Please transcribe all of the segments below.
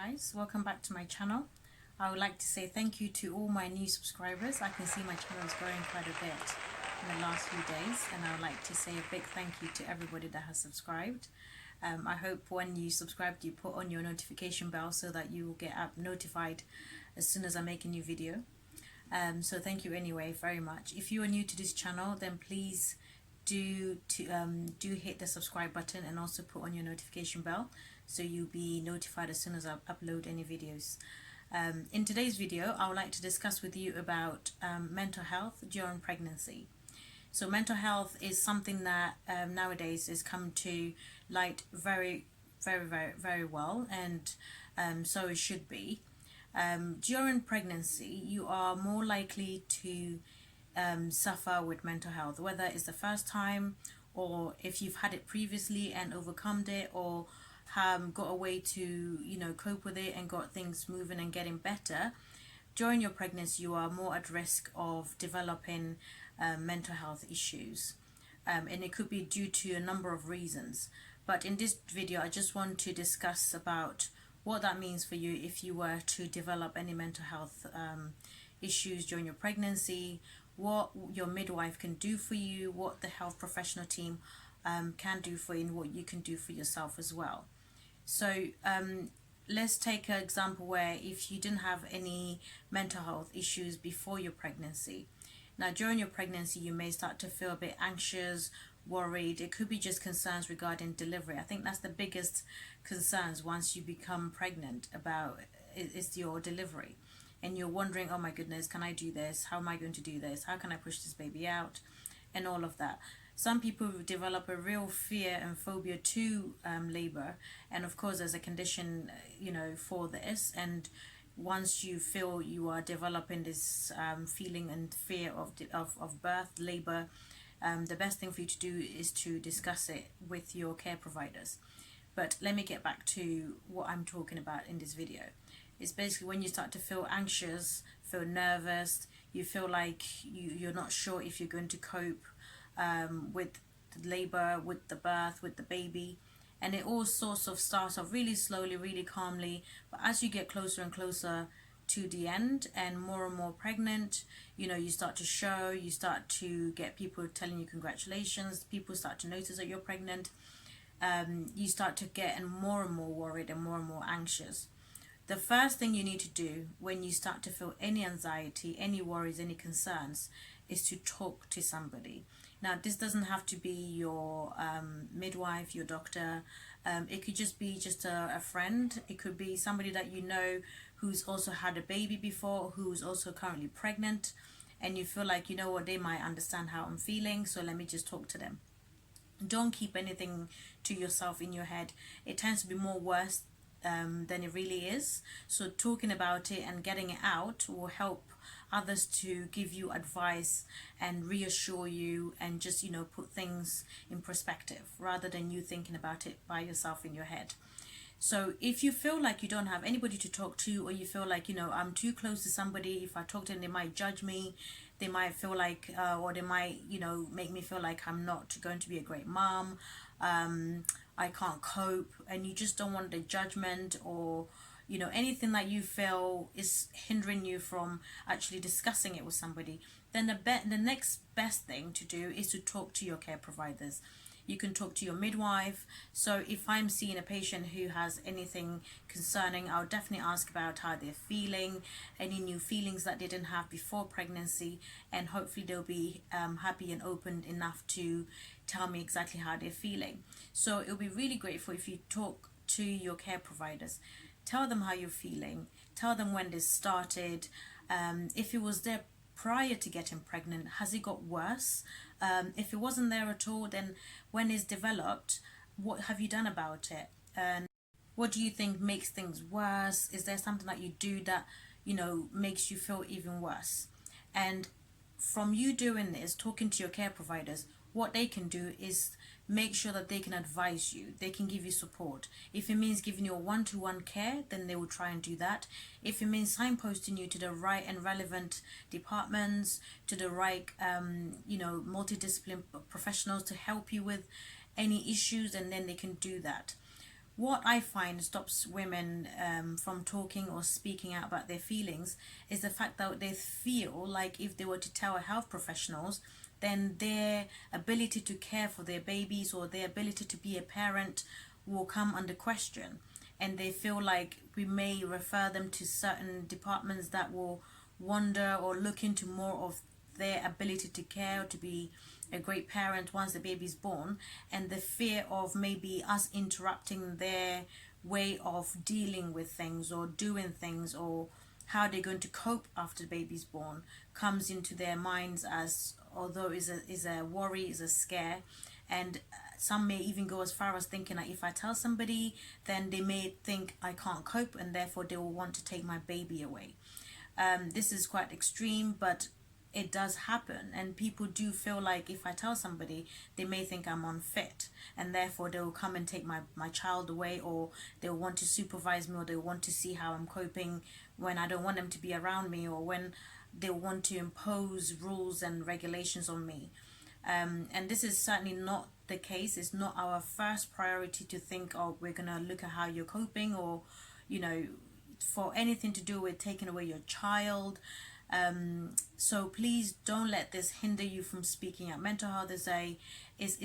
guys, welcome back to my channel. I would like to say thank you to all my new subscribers. I can see my channel is growing quite a bit in the last few days, and I would like to say a big thank you to everybody that has subscribed. I hope when you subscribe you put on your notification bell so that you will get notified as soon as I make a new video. So thank you anyway very much. If you are new to this channel, then please do hit the subscribe button and also put on your notification bell so you'll be notified as soon as I upload any videos. In today's video, I would like to discuss with you about mental health during pregnancy. So mental health is something that nowadays is come to light very well, and so it should be. During pregnancy, you are more likely to suffer with mental health, whether it's the first time or if you've had it previously and overcome it, or got a way to cope with it and got things moving and getting better. During your pregnancy, you are more at risk of developing mental health issues, and it could be due to a number of reasons. But in this video, I just want to discuss about what that means for you if you were to develop any mental health issues during your pregnancy, what your midwife can do for you, what the health professional team can do for you, and what you can do for yourself as well. So let's take an example where if you didn't have any mental health issues before your pregnancy. Now during your pregnancy, you may start to feel a bit anxious, worried. It could be just concerns regarding delivery. I think that's the biggest concerns once you become pregnant about is your delivery, and you're wondering, oh my goodness, can I do this? How am I going to do this? How can I push this baby out? And all of that. Some people develop a real fear and phobia to labor, and of course there's a condition for this, and once you feel you are developing this feeling and fear of birth, labor, the best thing for you to do is to discuss it with your care providers. But let me get back to what I'm talking about in this video. It's basically when you start to feel anxious, feel nervous, you feel like you're not sure if you're going to cope with the labor, with the birth, with the baby. And it all sorts of starts off really slowly, really calmly, but as you get closer and closer to the end and more pregnant, you start to show, you start to get people telling you congratulations, people start to notice that you're pregnant, you start to get more and more worried and more anxious. The first thing you need to do when you start to feel any anxiety, any worries, any concerns, is to talk to somebody. Now, this doesn't have to be your midwife, your doctor. It could just be a friend. It could be somebody that you know who's also had a baby before, who's also currently pregnant, and you feel like, they might understand how I'm feeling, so let me just talk to them. Don't keep anything to yourself in your head. It tends to be more worse than it really is. So talking about it and getting it out will help others to give you advice and reassure you and just put things in perspective rather than you thinking about it by yourself in your head. So if you feel like you don't have anybody to talk to, or you feel like I'm too close to somebody, if I talk to them they might judge me, they might feel like or they might make me feel like I'm not going to be a great mom, I can't cope, and you just don't want the judgment or anything that you feel is hindering you from actually discussing it with somebody, then the next best thing to do is to talk to your care providers. You can talk to your midwife. So if I'm seeing a patient who has anything concerning, I'll definitely ask about how they're feeling, any new feelings that they didn't have before pregnancy, and hopefully they'll be happy and open enough to tell me exactly how they're feeling. So it'll be really grateful if you talk to your care providers. Tell them how you're feeling. Tell them when this started. If it was there prior to getting pregnant, has it got worse? If it wasn't there at all, then when it's developed, what have you done about it? And what do you think makes things worse? Is there something that you do that makes you feel even worse? And from you doing this, talking to your care providers, what they can do is make sure that they can advise you, they can give you support. If it means giving you a one-to-one care, then they will try and do that. If it means signposting you to the right and relevant departments, to the right multidisciplinary professionals to help you with any issues, and then they can do that. what I find stops women from talking or speaking out about their feelings is the fact that they feel like if they were to tell health professionals, then their ability to care for their babies or their ability to be a parent will come under question. And they feel like we may refer them to certain departments that will wonder or look into more of their ability to care, to be a great parent once the baby's born, and the fear of maybe us interrupting their way of dealing with things or doing things or how they're going to cope after the baby's born comes into their minds, as although is a worry, is a scare. And some may even go as far as thinking that if I tell somebody, then they may think I can't cope and therefore they will want to take my baby away. This is quite extreme, but it does happen, and people do feel like if I tell somebody, they may think I'm unfit and therefore they will come and take my child away, or they'll want to supervise me, or they'll want to see how I'm coping when I don't want them to be around me, or when they want to impose rules and regulations on me. And this is certainly not the case. It's not our first priority to think, oh, we're gonna look at how you're coping, or for anything to do with taking away your child. So please don't let this hinder you from speaking out. Mental health is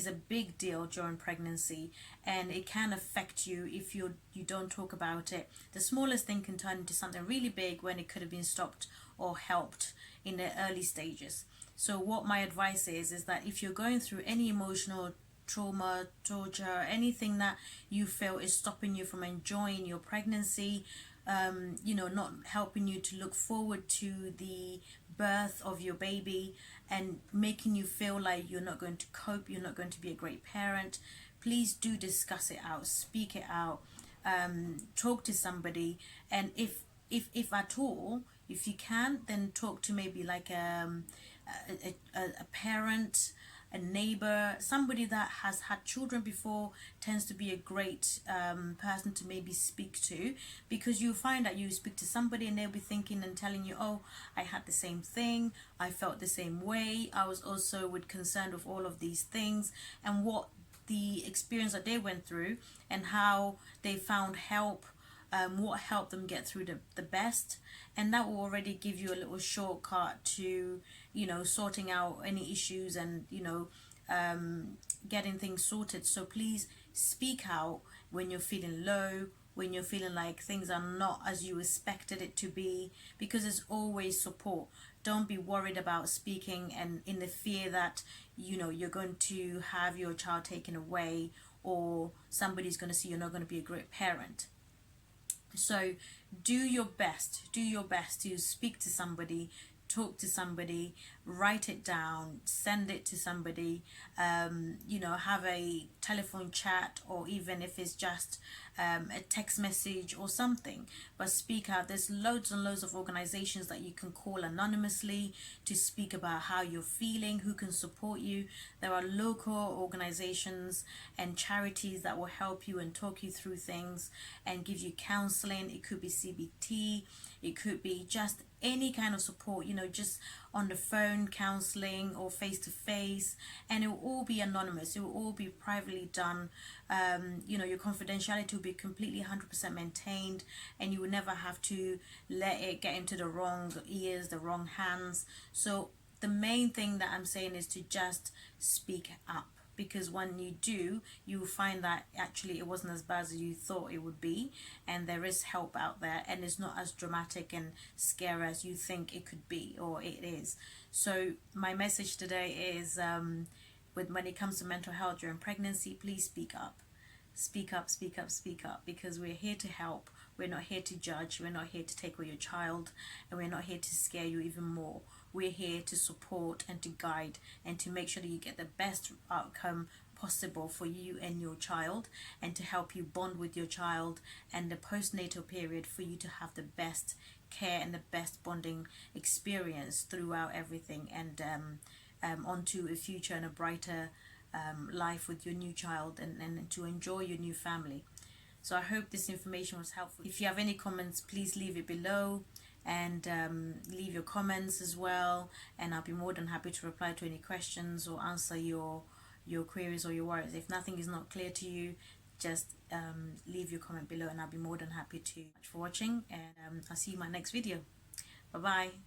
a big deal during pregnancy, and it can affect you if you don't talk about it. The smallest thing can turn into something really big when it could have been stopped or helped in the early stages. So what my advice is that if you're going through any emotional trauma, torture, anything that you feel is stopping you from enjoying your pregnancy, not helping you to look forward to the birth of your baby, and making you feel like you're not going to cope, you're not going to be a great parent, please do discuss it out, speak it out, talk to somebody. And if at all, if you can, then talk to maybe like a parent, a neighbor, somebody that has had children before tends to be a great person to maybe speak to, because you find that you speak to somebody and they'll be thinking and telling you, oh, I had the same thing, I felt the same way, I was also concerned with all of these things, and what the experience that they went through and how they found help, what helped them get through the best. And that will already give you a little shortcut to sorting out any issues and getting things sorted. So please speak out when you're feeling low, when you're feeling like things are not as you expected it to be, because there's always support. Don't be worried about speaking and in the fear that you're going to have your child taken away, or somebody's going to see you're not going to be a great parent. So do your best to speak to somebody, talk to somebody, write it down, send it to somebody, have a telephone chat, or even if it's just a text message or something. But speak out. There's loads and loads of organizations that you can call anonymously to speak about how you're feeling, who can support you. There are local organizations and charities that will help you and talk you through things and give you counseling. It could be CBT, it could be just any kind of support, just on the phone counseling or face to face, and it will all be anonymous, it will all be privately done. Your confidentiality will be completely 100% maintained, and you will never have to let it get into the wrong ears, the wrong hands. So the main thing that I'm saying is to just speak up, because when you do, you will find that actually it wasn't as bad as you thought it would be, and there is help out there, and it's not as dramatic and scary as you think it could be or it is. So my message today is, when it comes to mental health during pregnancy, please speak up. Speak up, speak up, speak up, because we're here to help. We're not here to judge, we're not here to take away your child, and we're not here to scare you even more. We're here to support and to guide and to make sure that you get the best outcome possible for you and your child, and to help you bond with your child, and the postnatal period for you to have the best care and the best bonding experience throughout everything, and onto a future and a brighter life with your new child, and to enjoy your new family. So I hope this information was helpful. If you have any comments, please leave it below, and leave your comments as well, and I'll be more than happy to reply to any questions or answer your queries or your worries. If nothing is not clear to you, just leave your comment below, and I'll be more than happy to. Thank you for watching, and I'll see you in my next video. Bye bye.